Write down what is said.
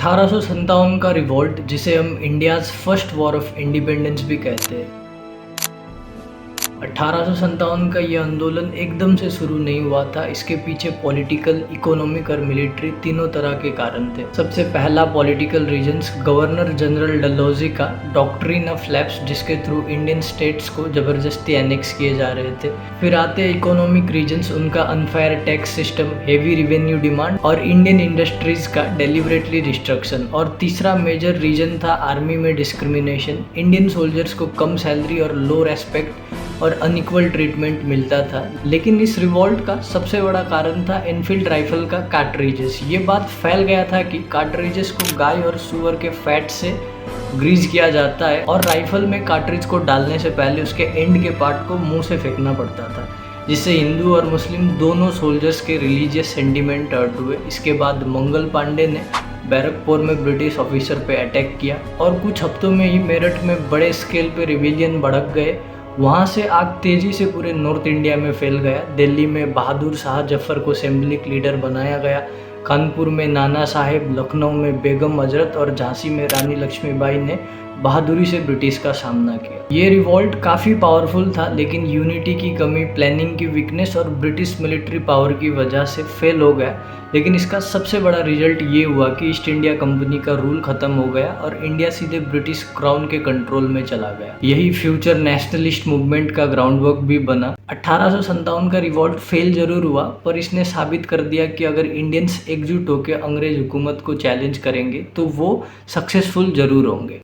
1857 का रिवॉल्ट, जिसे हम India's first war of independence भी कहते हैं। 1857 का ये आंदोलन एकदम से शुरू नहीं हुआ था। इसके पीछे पॉलिटिकल, इकोनॉमिक और मिलिट्री तीनों तरह के कारण थे। सबसे पहला political reasons governor general Dalhousie का डॉक्ट्रिन ऑफ लैप्स, जिसके थ्रू इंडियन स्टेट्स को जबरदस्ती एनेक्स किए जा रहे थे। फिर आते हैं इकोनॉमिक रीजन्स, उनका unfair tax system, heavy revenue demand और इंडियन इंडस्ट्रीज का डेलिबरेटली डिस्ट्रक्शन। और तीसरा मेजर रीजन था आर्मी में डिस्क्रिमिनेशन। इंडियन सोल्जर्स को कम सैलरी और लो रेस्पेक्ट और अनइक्वल ट्रीटमेंट मिलता था। लेकिन इस रिवॉल्ट का सबसे बड़ा कारण था एनफील्ड राइफल का कार्ट्रिजेस। ये बात फैल गया था कि कार्ट्रिजेस को गाय और सुअर के फैट से ग्रीज किया जाता है और राइफल में कार्ट्रिज को डालने से पहले उसके एंड के पार्ट को मुंह से फेंकना पड़ता था, जिससे हिंदू और मुस्लिम दोनों सोल्जर्स के रिलीजियस सेंटिमेंट हर्ट हुए। इसके बाद मंगल पांडे ने बैरकपुर में ब्रिटिश ऑफिसर पे अटैक किया और कुछ हफ्तों में ही मेरठ में बड़े स्केल पे रिवेलियन भड़क गए। वहाँ से आग तेजी से पूरे नॉर्थ इंडिया में फैल गया। दिल्ली में बहादुर शाह जफर को असेंबली लीडर बनाया गया, कानपुर में नाना साहेब, लखनऊ में बेगम हजरत और झांसी में रानी लक्ष्मीबाई ने बहादुरी से ब्रिटिश का सामना किया। ये रिवॉल्ट काफ़ी पावरफुल था, लेकिन यूनिटी की कमी, प्लानिंग की वीकनेस और ब्रिटिश मिलिट्री पावर की वजह से फेल हो गया। लेकिन इसका सबसे बड़ा रिजल्ट ये हुआ कि ईस्ट इंडिया कंपनी का रूल खत्म हो गया और इंडिया सीधे ब्रिटिश क्राउन के कंट्रोल में चला गया। यही फ्यूचर नेशनलिस्ट मूवमेंट का ग्राउंड वर्क भी बना। 1857 का रिवॉल्ट फेल जरूर हुआ, पर इसने साबित कर दिया कि अगर इंडियंस एकजुट होकर अंग्रेज हुकूमत को चैलेंज करेंगे तो वो सक्सेसफुल जरूर होंगे।